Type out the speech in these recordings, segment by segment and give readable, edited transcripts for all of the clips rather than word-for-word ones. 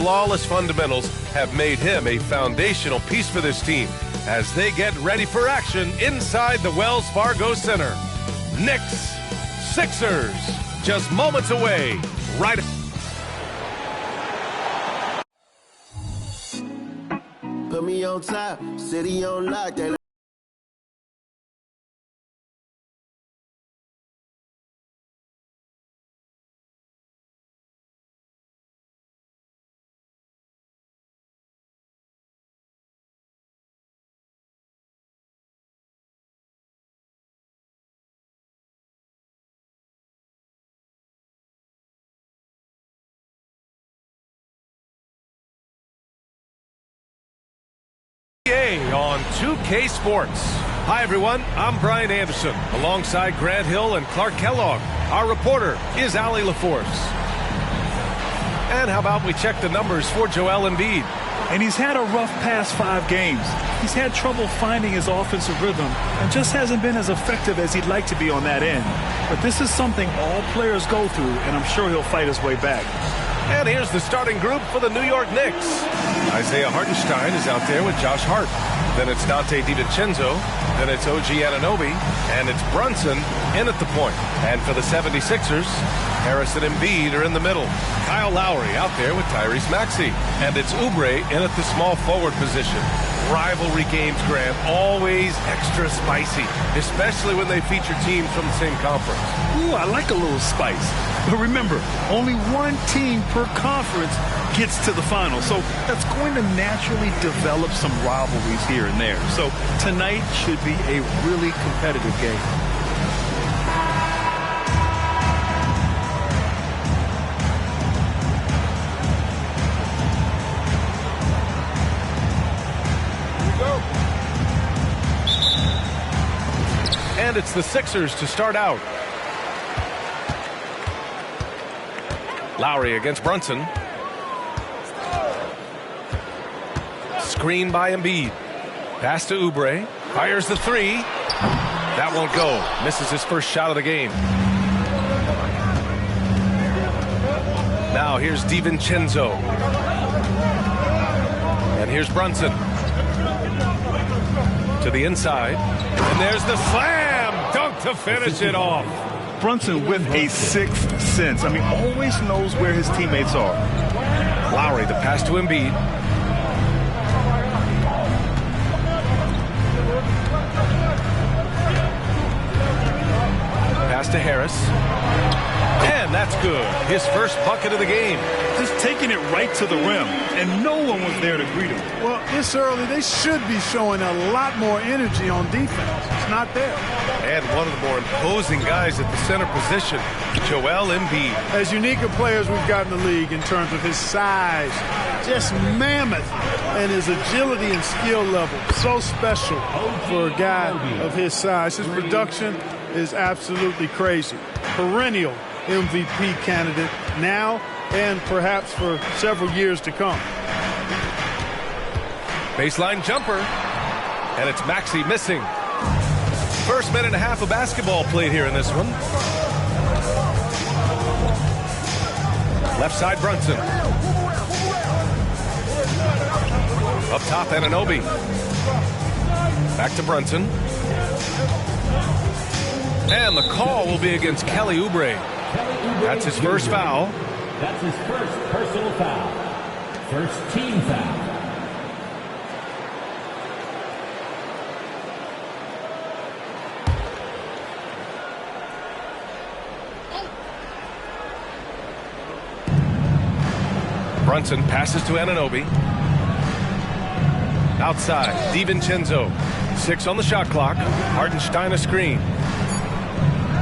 flawless fundamentals have made him a foundational piece for this team as they get ready for action inside the Wells Fargo Center. KNICKS, Sixers, just moments away, right. Put me on top, city on lock. On 2K Sports. Hi everyone, I'm Brian Anderson alongside Grant Hill and Clark Kellogg. Our reporter is Allie LaForce. And how about we check the numbers for Joel Embiid? And he's had a rough past 5 games. He's had trouble finding his offensive rhythm and just hasn't been as effective as he'd like to be on that end. But this is something all players go through, and I'm sure he'll fight his way back. And here's the starting group for the New York Knicks. Isaiah Hartenstein is out there with Josh Hart. Then it's Dante DiVincenzo. Then it's OG Anunoby. And it's Brunson in at the point. And for the 76ers, Harris and Embiid are in the middle. Kyle Lowry out there with Tyrese Maxey. And it's Oubre in at the small forward position. Rivalry games, Grant, always extra spicy, especially when they feature teams from the same conference. Ooh, I like a little spice. But remember, only one team per conference gets to the final. So that's going to naturally develop some rivalries here and there. So tonight should be a really competitive game. And it's the Sixers to start out. Lowry against Brunson. Screen by Embiid. Pass to Oubre. Fires the 3. That won't go. Misses his first shot of the game. Now here's DiVincenzo. And here's Brunson. To the inside. And there's the slam dunk to finish it off. Brunson with a sixth sense. I mean, always knows where his teammates are. Lowry, the pass to Embiid. Pass to Harris. And that's good. His first bucket of the game. Just taking it right to the rim, and no one was there to greet him. Well, this early, they should be showing a lot more energy on defense. It's not there. And one of the more imposing guys at the center position, Joel Embiid. As unique a player as we've got in the league in terms of his size, just mammoth, and his agility and skill level. So special for a guy of his size. His production is absolutely crazy. Perennial MVP candidate now and perhaps for several years to come. Baseline jumper, and it's Maxey missing. First minute and a half of basketball played here in this one. Left side Brunson. Up top Anunoby. Back to Brunson. And the call will be against Kelly Oubre. That's his first foul. That's his first personal foul. First team foul. Brunson passes to Anunoby. Outside, DiVincenzo. 6 on the shot clock. Hartenstein a screen.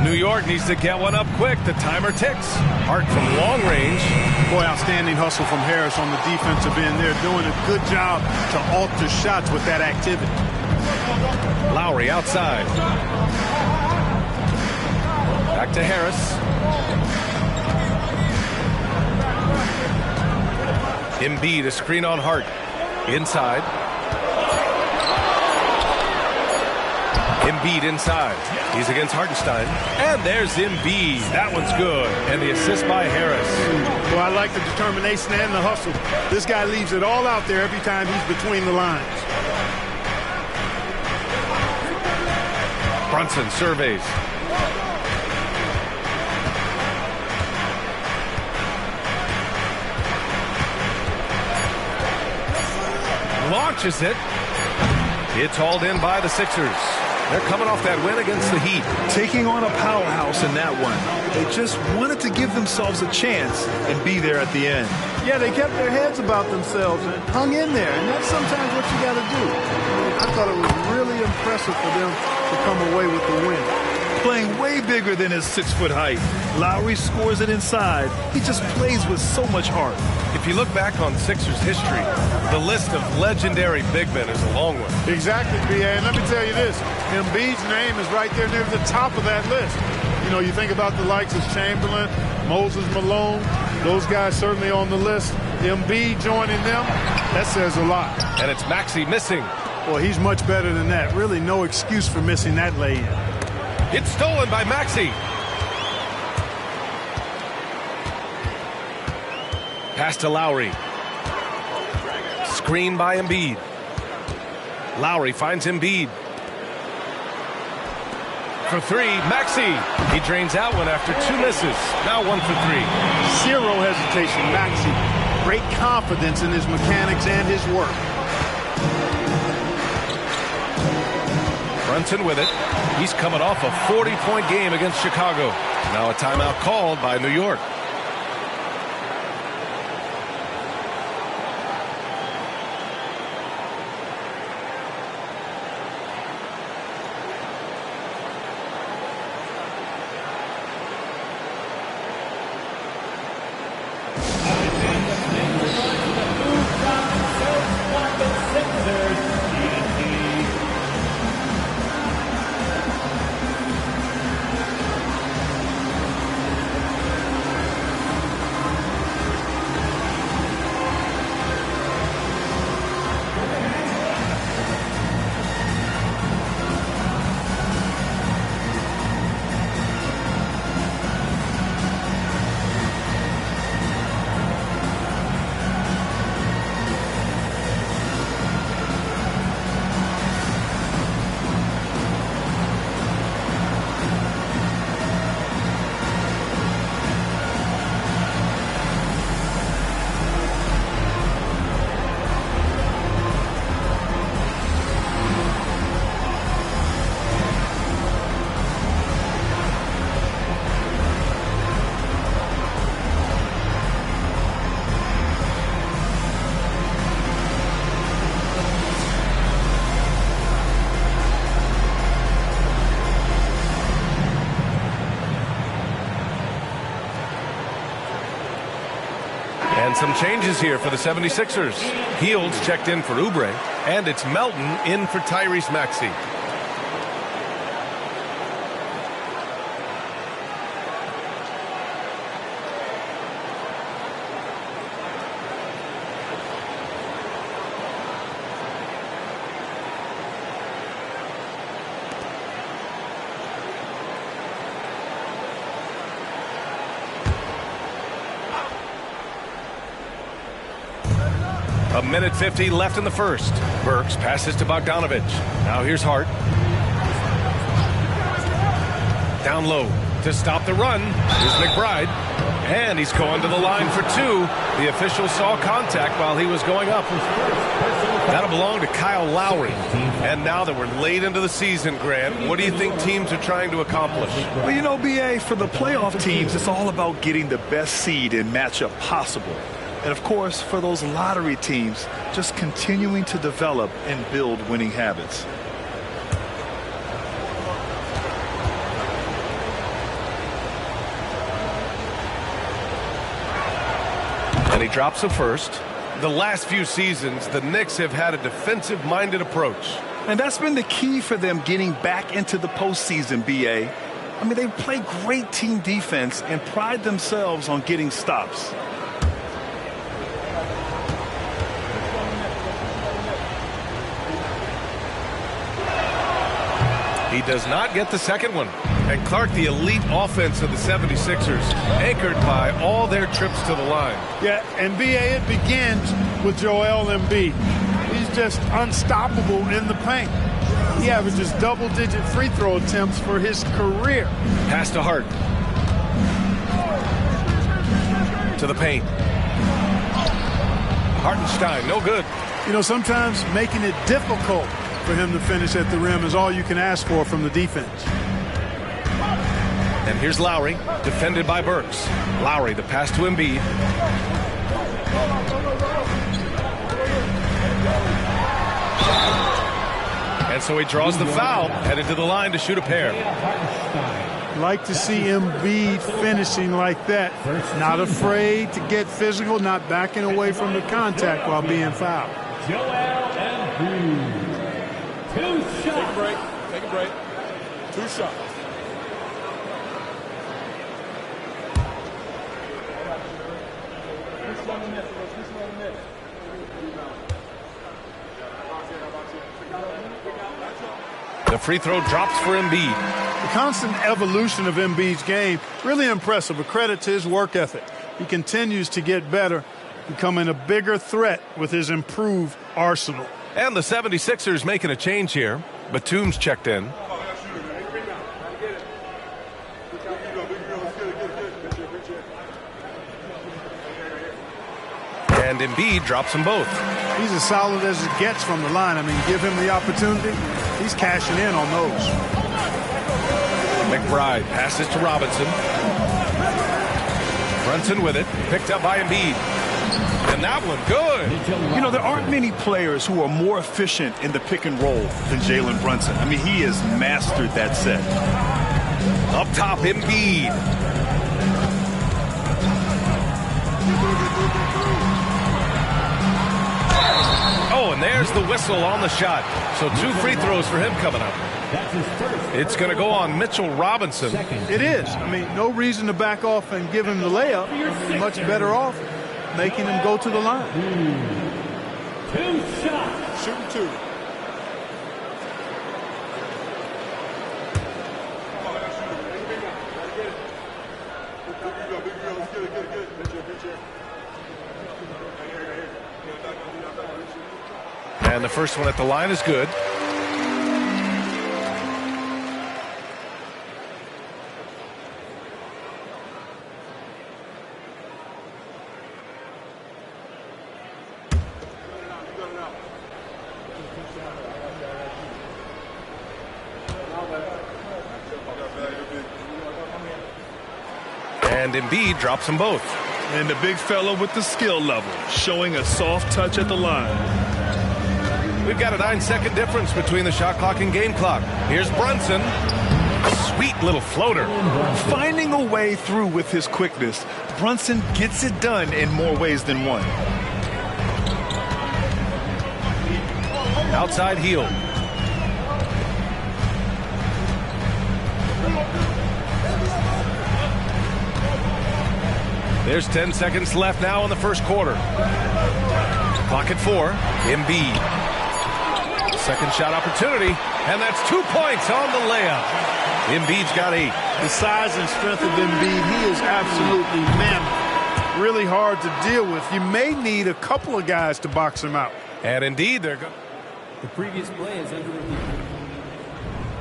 New York needs to get one up quick. The timer ticks. Hart from long range. Boy, outstanding hustle from Harris on the defensive end. They're doing a good job to alter shots with that activity. Lowry outside. Back to Harris. Embiid, a screen on Hart. Inside. Embiid inside. He's against Hartenstein. And there's Embiid. That one's good. And the assist by Harris. Well, I like the determination and the hustle. This guy leaves it all out there every time he's between the lines. Brunson surveys. Launches it. It's hauled in by the Sixers. They're coming off that win against the Heat. Taking on a powerhouse in that one. They just wanted to give themselves a chance and be there at the end. Yeah, they kept their heads about themselves and hung in there, and that's sometimes what you got to do. I thought it was really impressive for them to come away with the win. Playing way bigger than his 6-foot height. Lowry scores it inside. He just plays with so much heart. If you look back on Sixers history, the list of legendary big men is a long one. Exactly, B.A. And let me tell you this. Embiid's name is right there near the top of that list. You know, you think about the likes of Chamberlain, Moses Malone, those guys certainly on the list. Embiid joining them, that says a lot. And it's Maxey missing. Well, he's much better than that. Really no excuse for missing that lay-in. It's stolen by Maxey. Pass to Lowry. Screen by Embiid. Lowry finds Embiid. For three, Maxey. He drains out one after two misses. Now 1 for 3. Zero hesitation, Maxey. Great confidence in his mechanics and his work. Brunson with it. He's coming off a 40-point game against Chicago. Now a timeout called by New York. And some changes here for the 76ers. Fields checked in for Oubre, and it's Melton in for Tyrese Maxey. A minute 50 left in the first. Burks passes to Bogdanovich. Now here's Hart. Down low to stop the run. Here's McBride. And he's going to the line for two. The official saw contact while he was going up. That'll belong to Kyle Lowry. And now that we're late into the season, Grant, what do you think teams are trying to accomplish? Well, you know, B.A., for the playoff teams, it's all about getting the best seed and matchup possible. And, of course, for those lottery teams, just continuing to develop and build winning habits. And he drops a first. The last few seasons, the Knicks have had a defensive-minded approach. And that's been the key for them getting back into the postseason, B.A. I mean, they play great team defense and pride themselves on getting stops. He does not get the second one. And Clark, the elite offense of the 76ers, anchored by all their trips to the line. Yeah, and BA, it begins with Joel Embiid. He's just unstoppable in the paint. He averages double-digit free throw attempts for his career. Pass to Hart. To the paint. Hartenstein, no good. You know, sometimes making it difficult for him to finish at the rim is all you can ask for from the defense. And here's Lowry, defended by Burks. Lowry, the pass to Embiid. And so he draws the foul, headed to the line to shoot a pair. Like to see Embiid finishing like that. Not afraid to get physical, not backing away from the contact while being fouled. Joel Embiid. 2 shots. Take a break. Take a break. 2 shots. The free throw drops for Embiid. The constant evolution of Embiid's game, really impressive. A credit to his work ethic. He continues to get better, becoming a bigger threat with his improved arsenal. And the 76ers making a change here. Batum's checked in. And Embiid drops them both. He's as solid as it gets from the line. I mean, give him the opportunity. He's cashing in on those. McBride passes to Robinson. Brunson with it. Picked up by Embiid. And that one, good. You know, there aren't many players who are more efficient in the pick and roll than Jalen Brunson. I mean, he has mastered that set. Up top, Embiid. Oh, and there's the whistle on the shot. So 2 free throws for him coming up. It's going to go on Mitchell Robinson. It is. I mean, no reason to back off and give him the layup. I mean, much better off making him go to the line. 2 shots. Shooting 2. And the first one at the line is good. And Embiid drops them both. And the big fella with the skill level, showing a soft touch at the line. We've got a 9-second difference between the shot clock and game clock. Here's Brunson. Sweet little floater. Finding a way through with his quickness, Brunson gets it done in more ways than one. Outside heel. There's 10 seconds left now in the first quarter. Clock at 4. Embiid. Second shot opportunity, and that's 2 points on the layup. Embiid's got 8. The size and strength of Embiid, he is absolutely mammoth. Really hard to deal with. You may need a couple of guys to box him out. And indeed, they're going. The previous play is under review.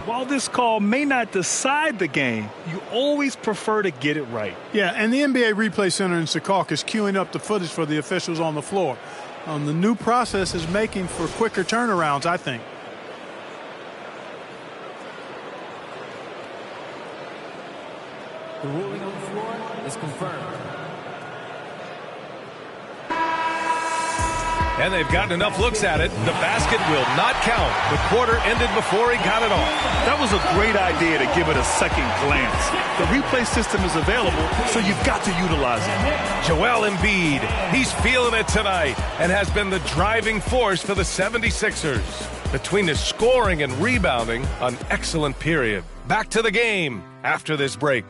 While this call may not decide the game, you always prefer to get it right. Yeah, and the NBA Replay Center in Secaucus is queuing up the footage for the officials on the floor. The new process is making for quicker turnarounds, I think. The ruling on the floor is confirmed. And they've gotten enough looks at it. The basket will not count. The quarter ended before he got it off. That was a great idea to give it a second glance. The replay system is available, so you've got to utilize it. Joel Embiid, he's feeling it tonight and has been the driving force for the 76ers. Between his scoring and rebounding, an excellent period. Back to the game after this break.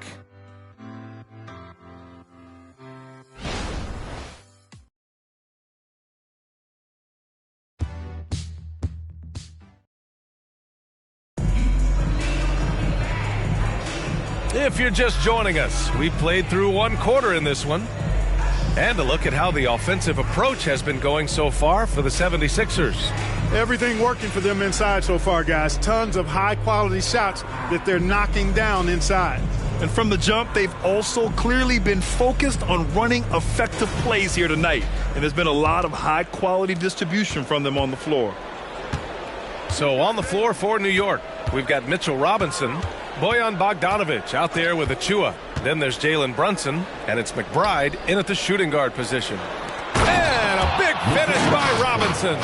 If you're just joining us, we played through one quarter in this one. And a look at how the offensive approach has been going so far for the 76ers. Everything working for them inside so far, guys. Tons of high-quality shots that they're knocking down inside. And from the jump, they've also clearly been focused on running effective plays here tonight. And there's been a lot of high-quality distribution from them on the floor. So on the floor for New York, we've got Mitchell Robinson, Bojan Bogdanovic out there with Achua. Then there's Jalen Brunson, and it's McBride in at the shooting guard position. And a big finish by Robinson.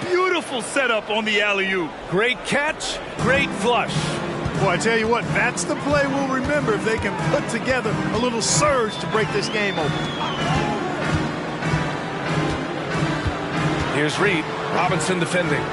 Beautiful setup on the alley-oop. Great catch, great flush. Boy, I tell you what, that's the play we'll remember if they can put together a little surge to break this game open. Here's Reed, Robinson defending.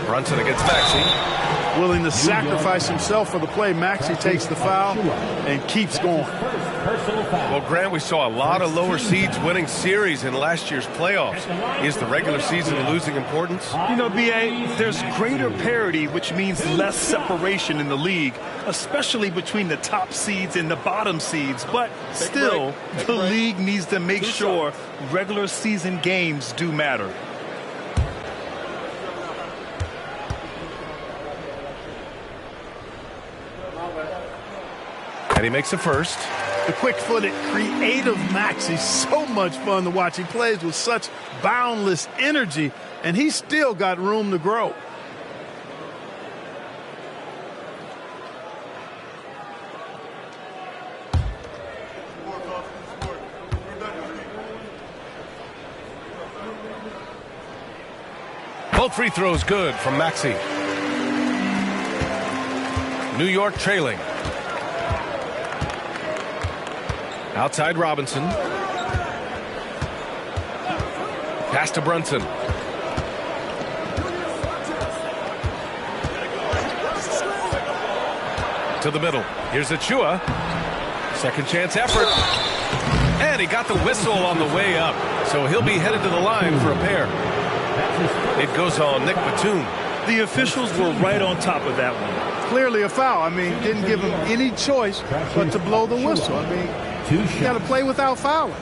Brunson against Maxey. Willing to sacrifice himself for the play. Maxey takes the foul and keeps going. Well, Grant, we saw a lot of lower seeds winning series in last year's playoffs. Is the regular season losing importance? You know, B.A., there's greater parity, which means less separation in the league, especially between the top seeds and the bottom seeds. But still, the league needs to make sure regular season games do matter. And he makes the first. The quick-footed, creative Maxey, so much fun to watch. He plays with such boundless energy, and he's still got room to grow. Both free throws good from Maxey. New York trailing. Outside Robinson. Pass to Brunson. To the middle. Here's Achua. Second chance effort. And he got the whistle on the way up. So he'll be headed to the line for a pair. It goes on Nick Batum. The officials were right on top of that one. Clearly a foul. I mean, didn't give him any choice but to blow the whistle. I mean, you got to play without fouling.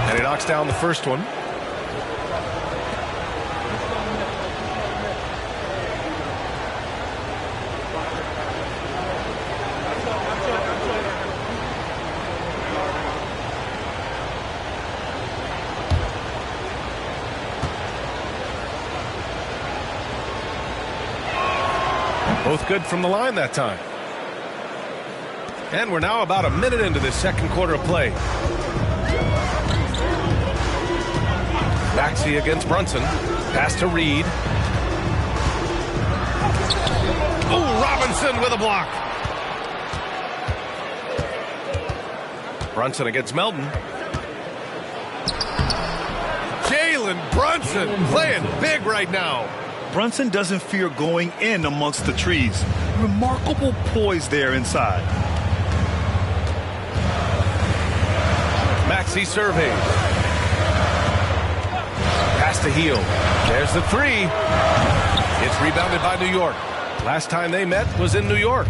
And he knocks down the first one. Both good from the line that time. And we're now about a minute into this second quarter of play. Maxey against Brunson. Pass to Reed. Oh, Robinson with a block. Brunson against Melton. Jalen Brunson playing big right now. Brunson doesn't fear going in amongst the trees. Remarkable poise there inside. Maxey surveys. Pass to Heel. There's the three. It's rebounded by New York. Last time they met was in New York.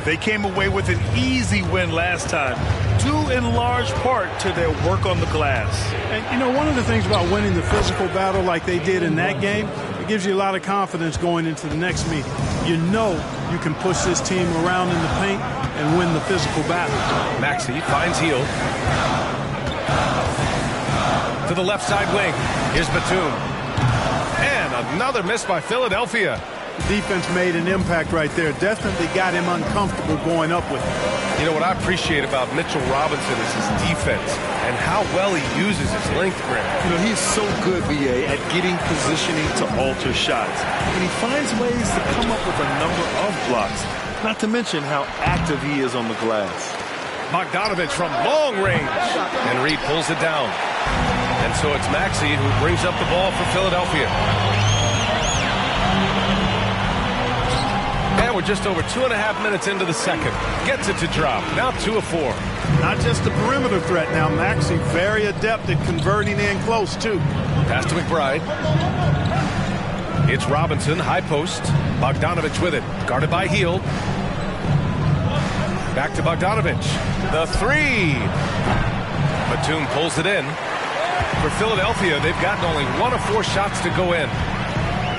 They came away with an easy win last time, due in large part to their work on the glass. And, you know, one of the things about winning the physical battle like they did in that game, it gives you a lot of confidence going into the next meeting. You know you can push this team around in the paint and win the physical battle. Maxey finds Heel. To the left side wing. Here's Batum. And another miss by Philadelphia. Defense made an impact right there. Definitely got him uncomfortable going up with it. You know what I appreciate about Mitchell Robinson is his defense and how well he uses his length, Grant. You know, he's so good, B.A., at getting positioning to alter shots. And he finds ways to come up with a number of blocks, not to mention how active he is on the glass. Bogdanovic from long range. And Reed pulls it down. And so it's Maxey who brings up the ball for Philadelphia. we're just over 2.5 minutes into the second. Gets it to drop. Now 2 of 4. Not just the perimeter threat now. Maxey very adept at converting in close, too. Pass to McBride. It's Robinson, high post. Bogdanovich with it. Guarded by Hield. Back to Bogdanovich. The 3. Batum pulls it in. For Philadelphia, they've gotten only 1 of 4 shots to go in.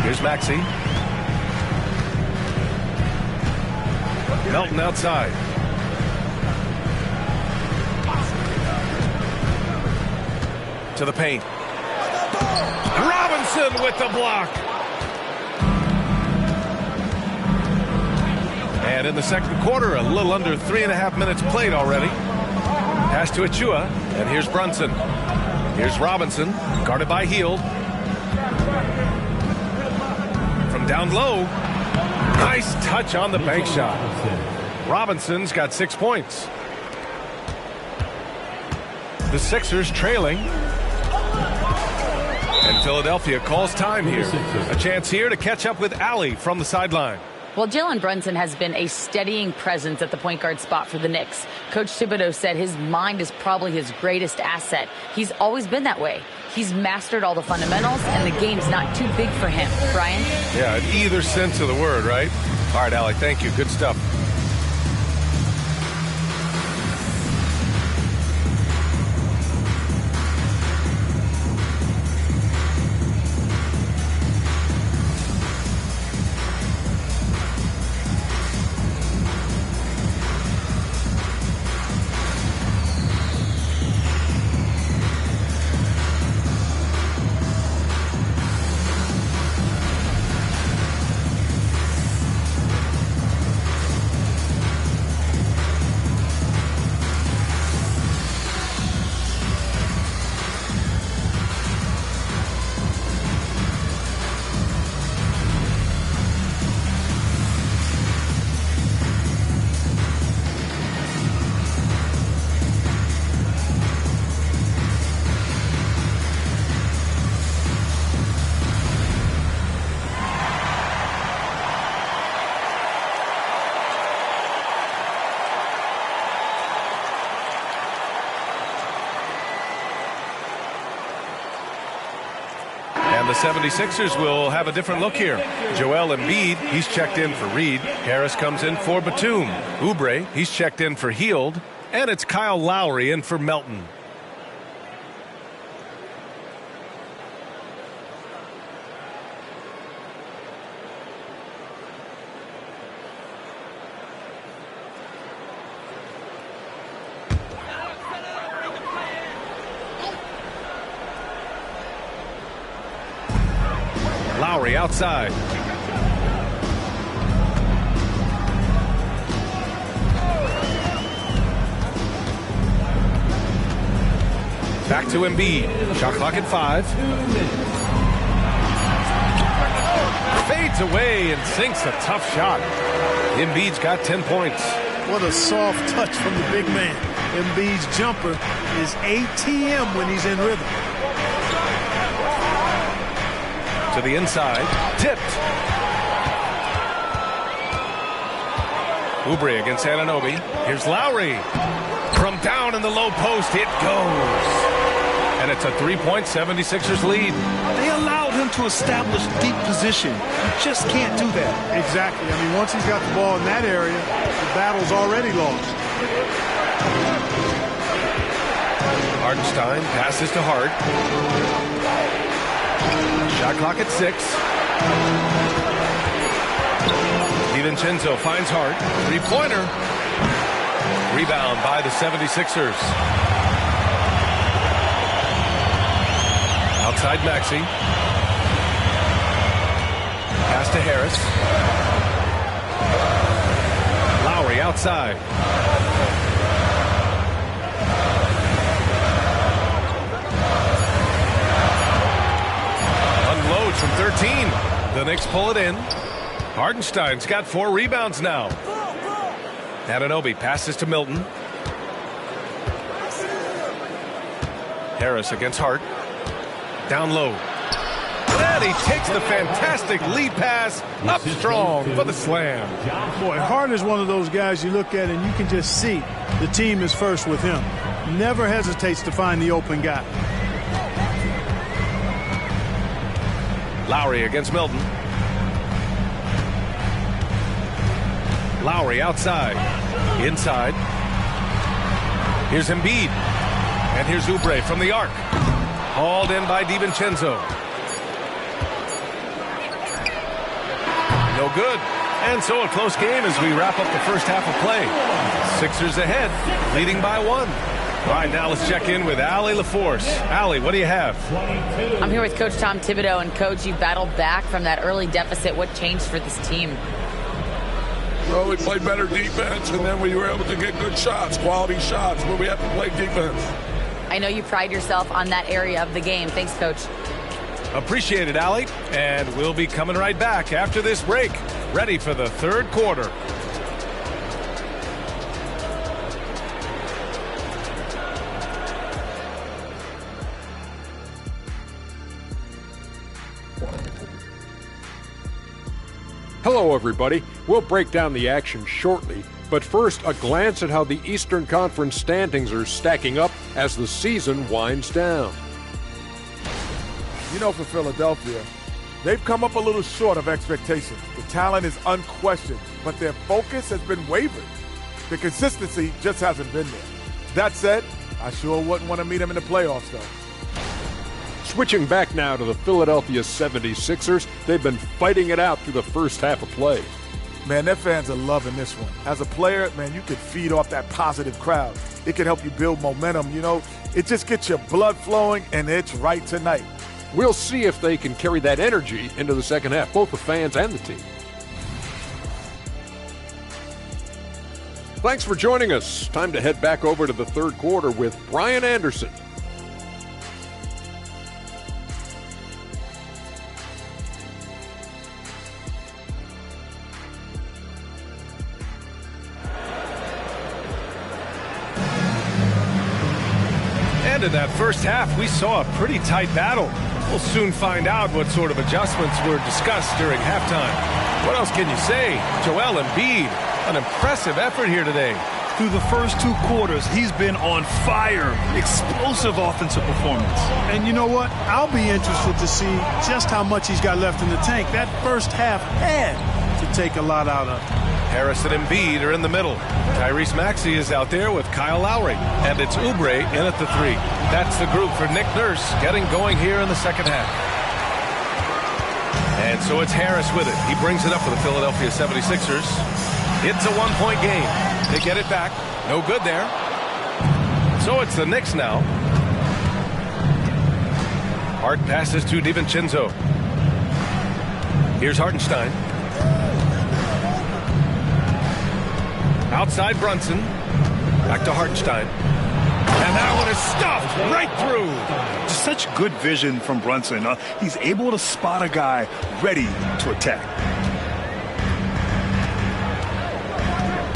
Here's Maxey. Melton outside. To the paint. Robinson with the block. And in the second quarter, a little under 3.5 minutes played already. Pass to Achua, and here's Brunson. Here's Robinson, guarded by Hield. From down low, nice touch on the bank shot. Robinson's got 6 points. The Sixers trailing. And Philadelphia calls time here. A chance here to catch up with Allie from the sideline. Well, Jalen Brunson has been a steadying presence at the point guard spot for the Knicks. Coach Thibodeau said his mind is probably his greatest asset. He's always been that way. He's mastered all the fundamentals, and the game's not too big for him. Brian? Yeah, in either sense of the word, right? All right, Allie, thank you. Good stuff. The 76ers will have a different look here. Joel Embiid, he's checked in for Reed. Harris comes in for Batum. Oubre, he's checked in for Hield. And it's Kyle Lowry in for Melton. Lowry outside. Back to Embiid. Shot clock at 5. Fades away and sinks a tough shot. Embiid's got 10 points. What a soft touch from the big man. Embiid's jumper is ATM when he's in rhythm. To the inside, tipped. Oubre against Anunoby. Here's Lowry. From down in the low post, it goes. And it's a 3-point 76ers lead. They allowed him to establish deep position. You just can't do that. Exactly. I mean, once he's got the ball in that area, the battle's already lost. Hartenstein passes to Hart. Shot clock at 6. DiVincenzo finds Hart. 3-pointer. Rebound by the 76ers. Outside Maxey. Pass to Harris. Lowry outside. Unloads from 13. The Knicks pull it in. Hartenstein's got 4 rebounds now. Anunoby passes to Milton. Harris against Hart. Down low. And he takes the fantastic lead pass up strong for the slam. Boy, Hart is one of those guys you look at and you can just see the team is first with him. Never hesitates to find the open guy. Lowry against Milton. Lowry outside. Inside. Here's Embiid. And here's Oubre from the arc. Hauled in by DiVincenzo. No good. And so a close game as we wrap up the first half of play. Sixers ahead, leading by 1. All right, now let's check in with Allie LaForce. Allie, what do you have? I'm here with Coach Tom Thibodeau. And, Coach, you battled back from that early deficit. What changed for this team? Well, we played better defense, and then we were able to get good shots, quality shots, where we have to play defense. I know you pride yourself on that area of the game. Thanks, Coach. Appreciate it, Allie. And we'll be coming right back after this break. Ready for the third quarter. Hello, everybody. We'll break down the action shortly, but first, a glance at how the Eastern Conference standings are stacking up as the season winds down. You know, for Philadelphia, they've come up a little short of expectations. The talent is unquestioned, but their focus has been wavering. The consistency just hasn't been there. That said, I sure wouldn't want to meet them in the playoffs, though. Switching back now to the Philadelphia 76ers, they've been fighting it out through the first half of play. Man, their fans are loving this one. As a player, man, you can feed off that positive crowd. It can help you build momentum, you know. It just gets your blood flowing, and it's right tonight. We'll see if they can carry that energy into the second half, both the fans and the team. Thanks for joining us. Time to head back over to the third quarter with Brian Anderson. In that first half, we saw a pretty tight battle. We'll soon find out what sort of adjustments were discussed during halftime. What else can you say? Joel Embiid, an impressive effort here today. Through the first 2 quarters, he's been on fire. Explosive offensive performance. And you know what? I'll be interested to see just how much he's got left in the tank. That first half had to take a lot out of it. Harris and Embiid are in the middle. Tyrese Maxey is out there with Kyle Lowry. And it's Oubre in at the 3. That's the group for Nick Nurse getting going here in the second half. And so it's Harris with it. He brings it up for the Philadelphia 76ers. It's a 1-point game. They get it back. No good there. So it's the Knicks now. Hart passes to DiVincenzo. Here's Hartenstein. Outside Brunson. Back to Hartenstein. And that one is stuffed right through. Such good vision from Brunson. He's able to spot a guy ready to attack.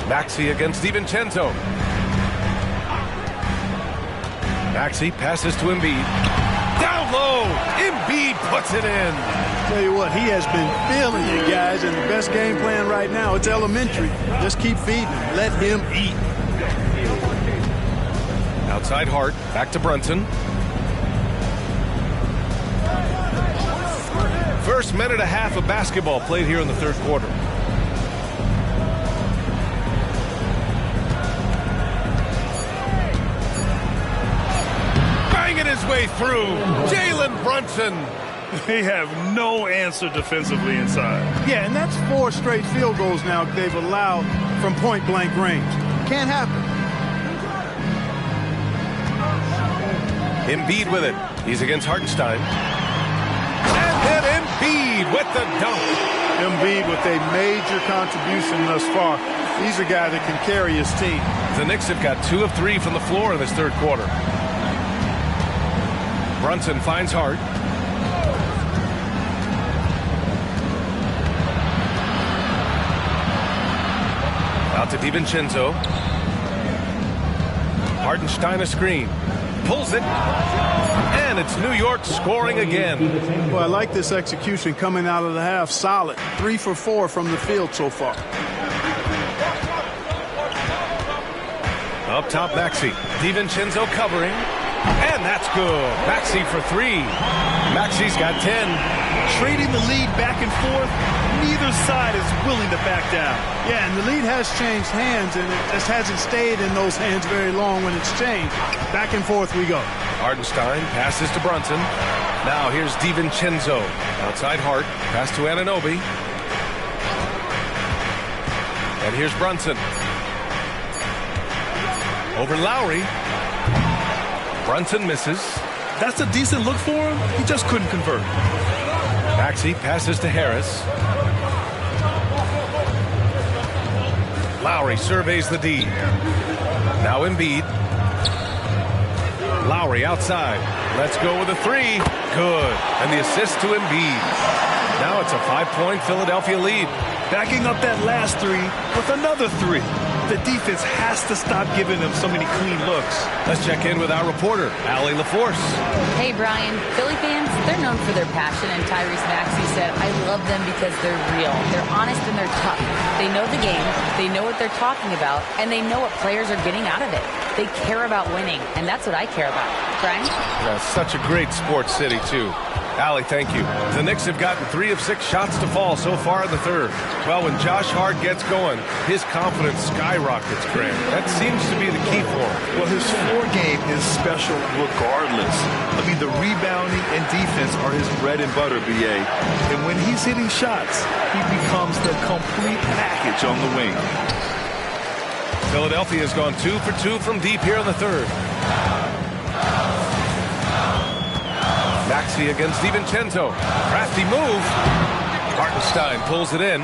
Maxey against DiVincenzo. Maxey passes to Embiid. Down low. Embiid puts it in. Tell you what, he has been feeling it, guys, and the best game plan right now, it's elementary. Just keep feeding him. Let him eat. Outside Hart, back to Brunson. First minute and a half of basketball played here in the third quarter. Banging his way through, Jalen Brunson. They have no answer defensively inside. Yeah, and that's 4 straight field goals now they've allowed from point-blank range. Can't happen. Embiid with it. He's against Hartenstein. And then Embiid with the dunk. Embiid with a major contribution thus far. He's a guy that can carry his team. The Knicks have got 2 of 3 from the floor in this third quarter. Brunson finds Hart. Out to DiVincenzo. Hartenstein a screen. pulls it, and it's New York scoring again. Well, I like this execution coming out of the half. Solid. 3 for 4 from the field so far. Up top, Maxey. DiVincenzo covering, and that's good. Maxey for 3. Maxey's got 10. Trading the lead back and forth, neither side is willing to back down. Yeah, and the lead has changed hands, and it just hasn't stayed in those hands very long when it's changed. Back and forth we go. Hartenstein passes to Brunson. Now here's DiVincenzo. Outside Hart. Pass to Anunoby. And here's Brunson. Over Lowry. Brunson misses. That's a decent look for him. He just couldn't convert. Maxey passes to Harris. Lowry surveys the D. Now Embiid. Lowry outside. Let's go with a 3. Good. And the assist to Embiid. Now it's a 5-point Philadelphia lead. Backing up that last 3 with another 3. The defense has to stop giving them so many clean looks. Let's check in with our reporter, Allie LaForce. Hey, Brian. Philly fans, they're known for their passion, and Tyrese Maxey said, I love them because they're real. They're honest and they're tough. They know the game, they know what they're talking about, and they know what players are getting out of it. They care about winning, and that's what I care about. Brian? Yeah, such a great sports city, too. Allie, thank you. The Knicks have gotten 3 of 6 shots to fall so far in the third. Well, when Josh Hart gets going, his confidence skyrockets, Grant. That seems to be the key for him. Well, his floor game is special regardless. I mean, the rebounding and defense are his bread and butter, B.A. And when he's hitting shots, he becomes the complete package on the wing. Philadelphia has gone 2 for 2 from deep here in the third. Maxey against DiVincenzo. Crafty move. Hartenstein pulls it in.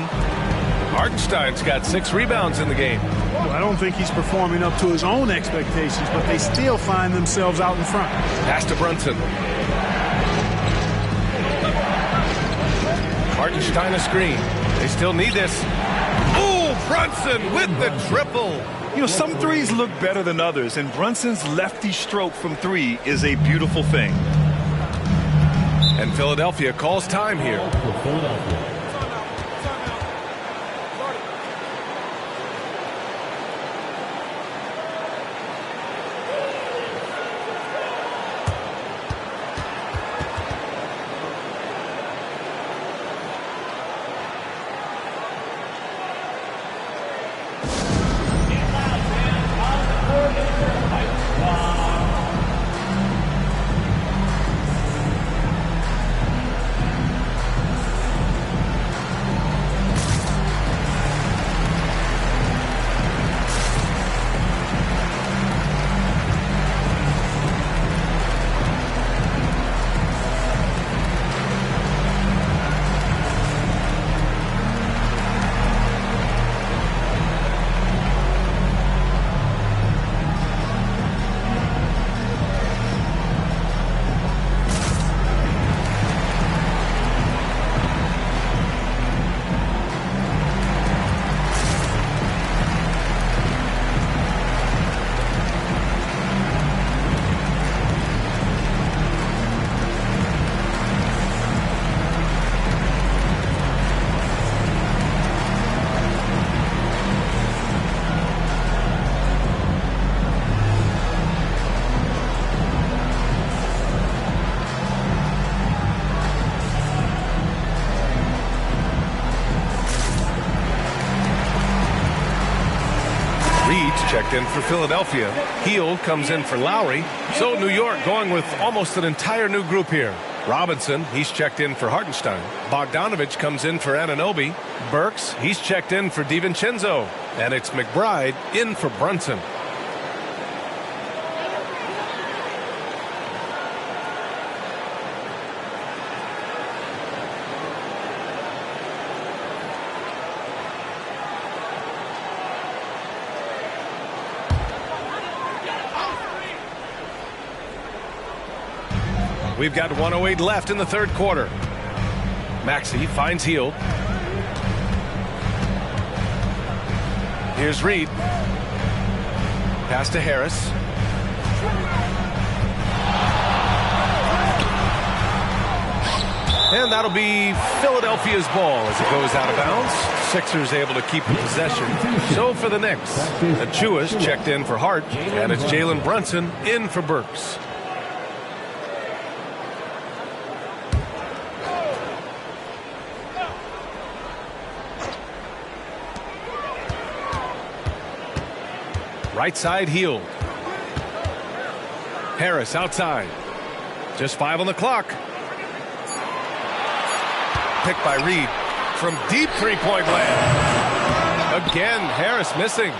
Hartenstein's got 6 rebounds in the game. Well, I don't think he's performing up to his own expectations, but they still find themselves out in front. Pass to Brunson. Hartenstein a screen. They still need this. Oh, Brunson with the triple. You know, some threes look better than others, and Brunson's lefty stroke from 3 is a beautiful thing. And Philadelphia calls time here. Checked in for Philadelphia. Hield comes in for Lowry. So New York going with almost an entire new group here. Robinson, he's checked in for Hartenstein. Bogdanovich comes in for Anunoby. Burks, he's checked in for DiVincenzo. And it's McBride in for Brunson. We've got 1:08 left in the third quarter. Maxey finds Hield. Here's Reed. Pass to Harris. And that'll be Philadelphia's ball as it goes out of bounds. Sixers able to keep the possession. So for the Knicks, Achua's checked in for Hart, and it's Jalen Brunson in for Burks. Right side Hield. Harris outside. Just 5 on the clock. Picked by Reed from deep three-point land. Again, Harris missing.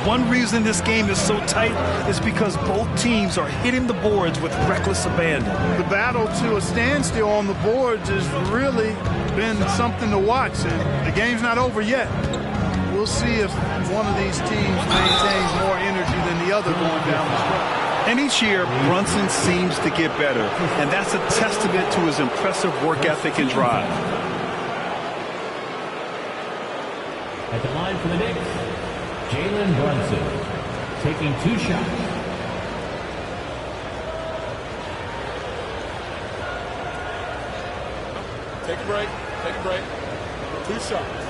One reason this game is so tight is because both teams are hitting the boards with reckless abandon. The battle to a standstill on the boards has really been something to watch, and the game's not over yet. We'll see if one of these teams maintains more energy than the other going down the stretch. And each year, Brunson seems to get better, and that's a testament to his impressive work ethic and drive. At the line for the Knicks, Jalen Brunson, taking 2 shots. Take a break. Take a break. 2 shots.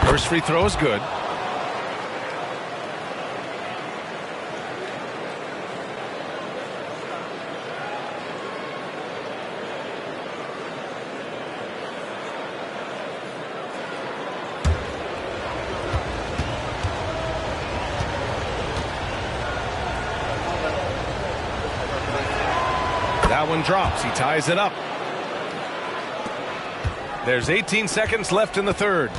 First free throw is good. That one drops. He ties it up. There's 18 seconds left in the third.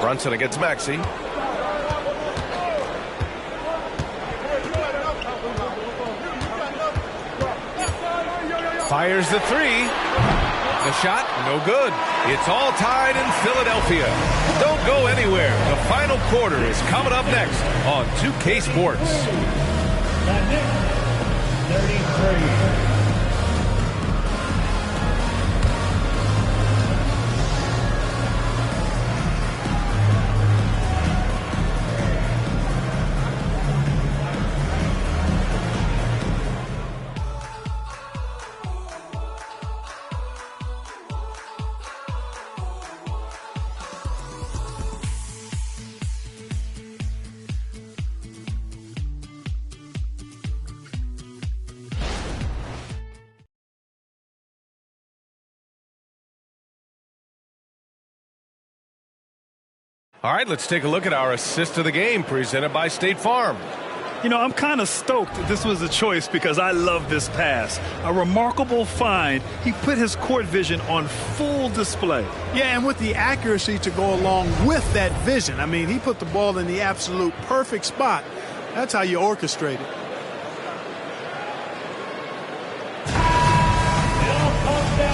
Brunson against Maxey. Fires the three. The shot, no good. It's all tied in Philadelphia. Don't go anywhere. The final quarter is coming up next on 2K Sports. 33. All right, let's take a look at our assist of the game presented by State Farm. You know, I'm kind of stoked this was a choice because I love this pass. A remarkable find. He put his court vision on full display. Yeah, and with the accuracy to go along with that vision. I mean, he put the ball in the absolute perfect spot. That's how you orchestrate it.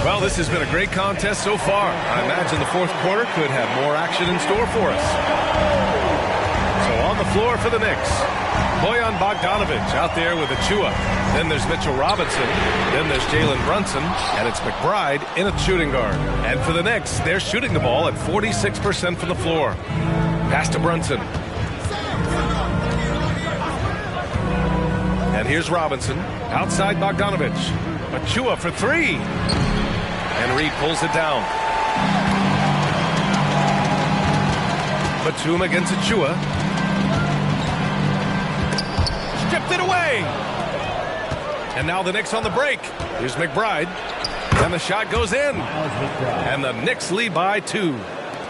Well, this has been a great contest so far. I imagine the fourth quarter could have more action in store for us. So on the floor for the Knicks, Bojan Bogdanovic out there with Achua. Then there's Mitchell Robinson. Then there's Jalen Brunson. And it's McBride in at shooting guard. And for the Knicks, they're shooting the ball at 46% from the floor. Pass to Brunson. And here's Robinson. Outside Bogdanovic. Achua for three. And Reed pulls it down. Batum against Achua. Stripped it away. And now the Knicks on the break. Here's McBride. And the shot goes in. And the Knicks lead by 2.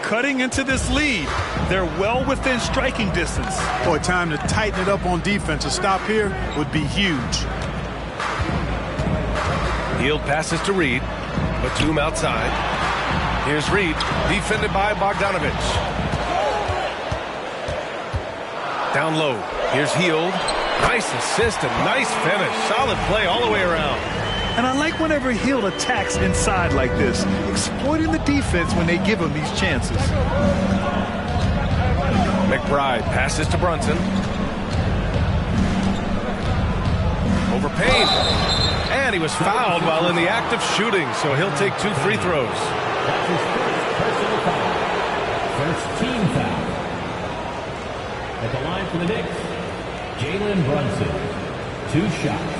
Cutting into this lead. They're well within striking distance. Boy, time to tighten it up on defense. A stop here would be huge. Hield passes to Reed. Batum outside. Here's Reed, defended by Bogdanovic. Down low. Here's Hield. Nice assist and nice finish. Solid play all the way around. And I like whenever Hield attacks inside like this, exploiting the defense when they give him these chances. McBride passes to Brunson. Over Payne. And he was fouled while in the act of shooting, so he'll take 2 free throws. personal foul. First team foul. At the line for the Knicks, Jalen Brunson. 2 shots.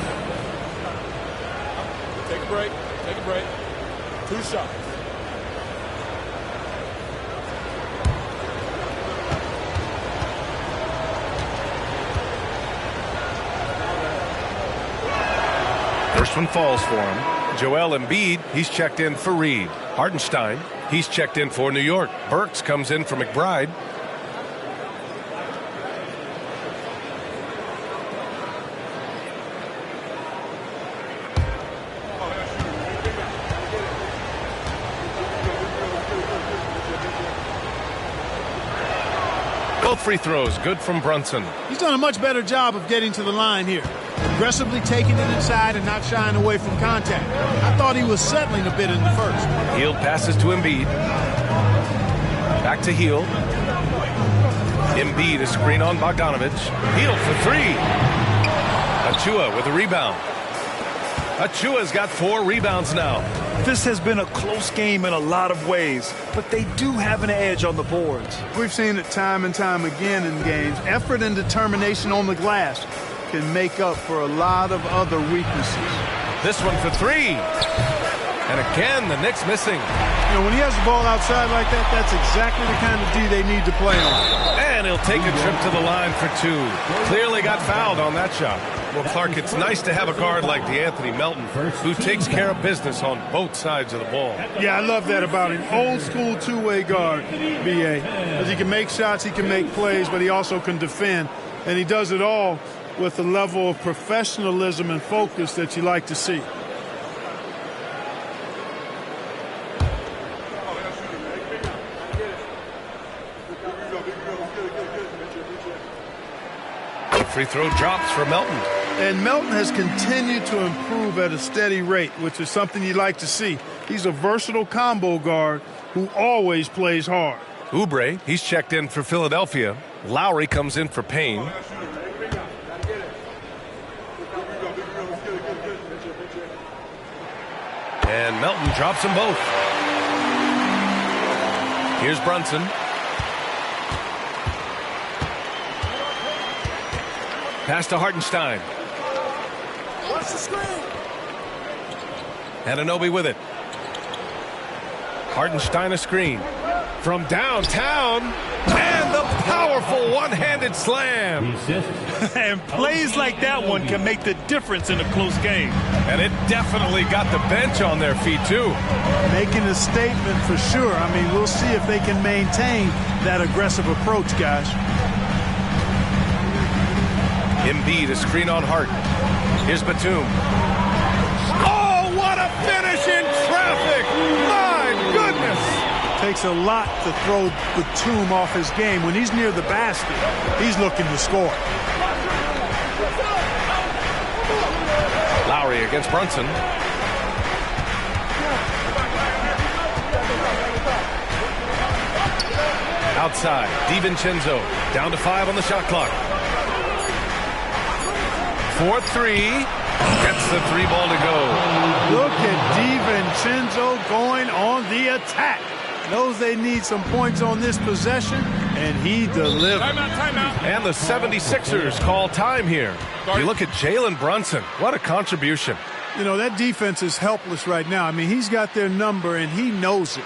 Take a break. Take a break. 2 shots. First one falls for him. Joel Embiid, he's checked in for Reed. Hartenstein, he's checked in for New York. Burks comes in for McBride. Both free throws, good from Brunson. He's done a much better job of getting to the line here. Aggressively taking it inside and not shying away from contact. I thought he was settling a bit in the first. Hield passes to Embiid. Back to Hield. Embiid, a screen on Bogdanovich. Hield for 3. Achua with a rebound. Achua's got 4 rebounds now. This has been a close game in a lot of ways, but they do have an edge on the boards. We've seen it time and time again in games. Effort and determination on the glass can make up for a lot of other weaknesses. This one for 3. And again, the Knicks missing. You know, when he has the ball outside like that, that's exactly the kind of D they need to play on. And he'll take a trip to the line for 2. Clearly got fouled on that shot. Well, Clark, it's nice to have a guard like DeAnthony Melton who takes care of business on both sides of the ball. Yeah, I love that about him. Old school two-way guard, B.A. Because he can make shots, he can make plays, but he also can defend. And he does it all with a level of professionalism and focus that you like to see. Free throw drops for Melton. And Melton has continued to improve at a steady rate, which is something you like to see. He's a versatile combo guard who always plays hard. Oubre, he's checked in for Philadelphia. Lowry comes in for Payne. And Melton drops them both. Here's Brunson. Pass to Hartenstein. Watch the screen. Anunoby with it. Hartenstein a screen. From downtown. And the powerful one-handed slam. And plays like that one can make the difference in a close game. And it definitely got the bench on their feet, too. Making a statement for sure. I mean, we'll see if they can maintain that aggressive approach, guys. Embiid, a screen on Hart. Here's Batum. Oh, what a finish in traffic! My goodness! Takes a lot to throw Batum off his game. When he's near the basket, he's looking to score. Lowry against Brunson. Outside, DiVincenzo. Down to 5 on the shot clock. 4-3. Gets the 3 ball to go. Look at DiVincenzo going on the attack. Knows they need some points on this possession, and he delivered. Timeout. And the 76ers call time here. You look at Jalen Brunson. What a contribution. You know, that defense is helpless right now. I mean, he's got their number, and he knows it.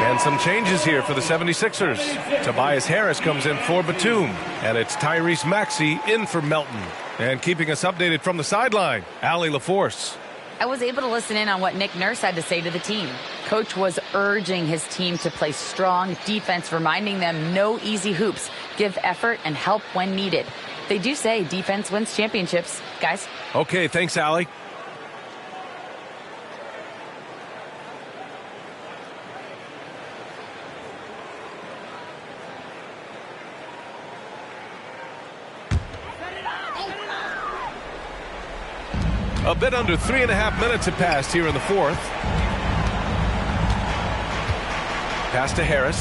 And some changes here for the 76ers. Tobias Harris comes in for Batum. And it's Tyrese Maxey in for Melton. And keeping us updated from the sideline, Allie LaForce. I was able to listen in on what Nick Nurse had to say to the team. Coach was urging his team to play strong defense, reminding them no easy hoops, give effort and help when needed. They do say defense wins championships, guys. Okay, thanks, Allie. A bit under 3.5 minutes have passed here in the fourth. Pass to Harris.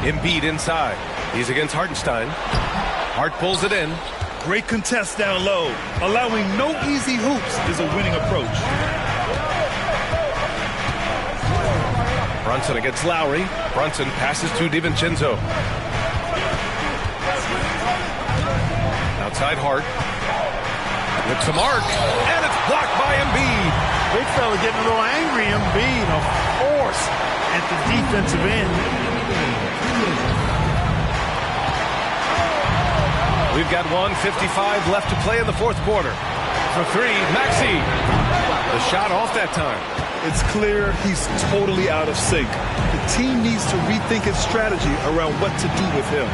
Embiid inside. He's against Hartenstein. Hart pulls it in. Great contest down low. Allowing no easy hoops is a winning approach. Brunson against Lowry. Brunson passes to DiVincenzo. Outside Hart. With some arc. And it's blocked by Embiid. Big fella getting a little angry. Embiid, of course, at the defensive end. We've got 1:55 left to play in the fourth quarter. For three, Maxey. The shot off that time. It's clear he's totally out of sync. The team needs to rethink its strategy around what to do with him.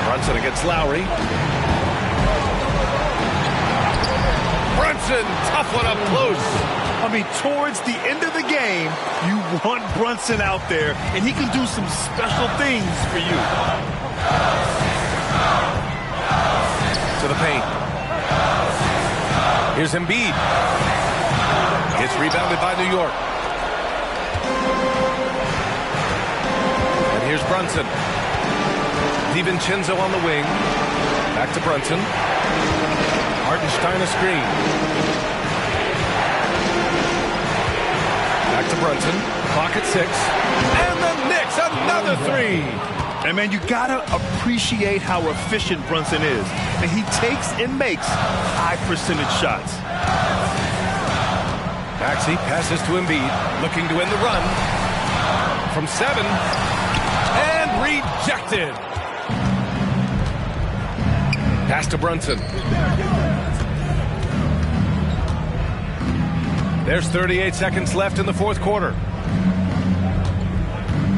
Brunson against Lowry. Brunson, tough one up close. I mean, towards the end of the game, you want Brunson out there, and he can do some special things for you. To the paint. Here's Embiid. It's rebounded by New York. And here's Brunson. DiVincenzo on the wing. Back to Brunson. Hartenstein a screen. Back to Brunson. Clock at 6. And the Knicks, another three. And, man, you got to appreciate how efficient Brunson is. And he takes and makes high-percentage shots. Maxey passes to Embiid, looking to end the run. From 7. And rejected. Pass to Brunson. There's 38 seconds left in the fourth quarter.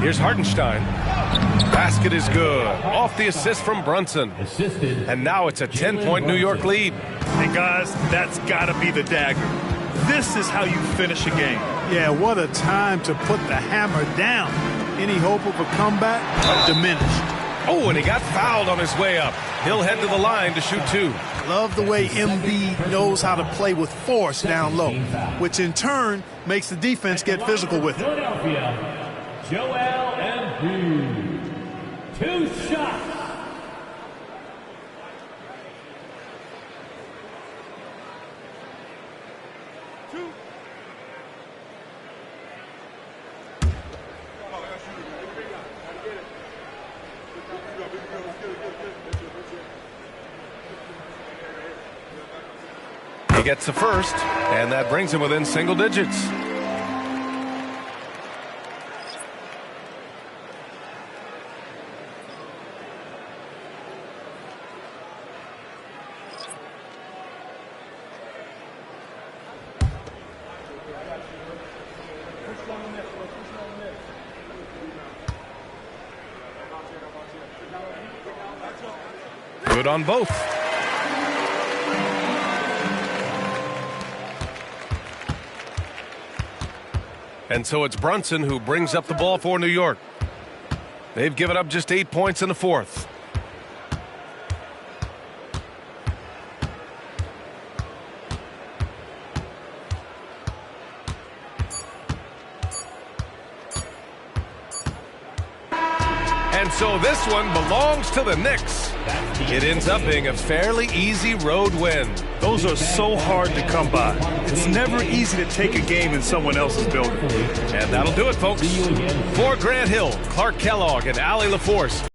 Here's Hartenstein. Basket is good. Off the assist from Brunson. And now it's a 10-point New York lead. And, guys, that's got to be the dagger. This is how you finish a game. Yeah, what a time to put the hammer down. Any hope of a comeback? Diminished. Oh, and he got fouled on his way up. He'll head to the line to shoot 2. Love the way Embiid knows how to play with force down low, which in turn makes the defense get physical with it. Philadelphia, Joel Embiid. 2 shots. He gets the first, and that brings him within single digits. Good on both. And so it's Brunson who brings up the ball for New York. They've given up just 8 points in the fourth. And so this one belongs to the Knicks. It ends up being a fairly easy road win. Those are so hard to come by. It's never easy to take a game in someone else's building. And that'll do it, folks. For Grant Hill, Clark Kellogg, and Allie LaForce.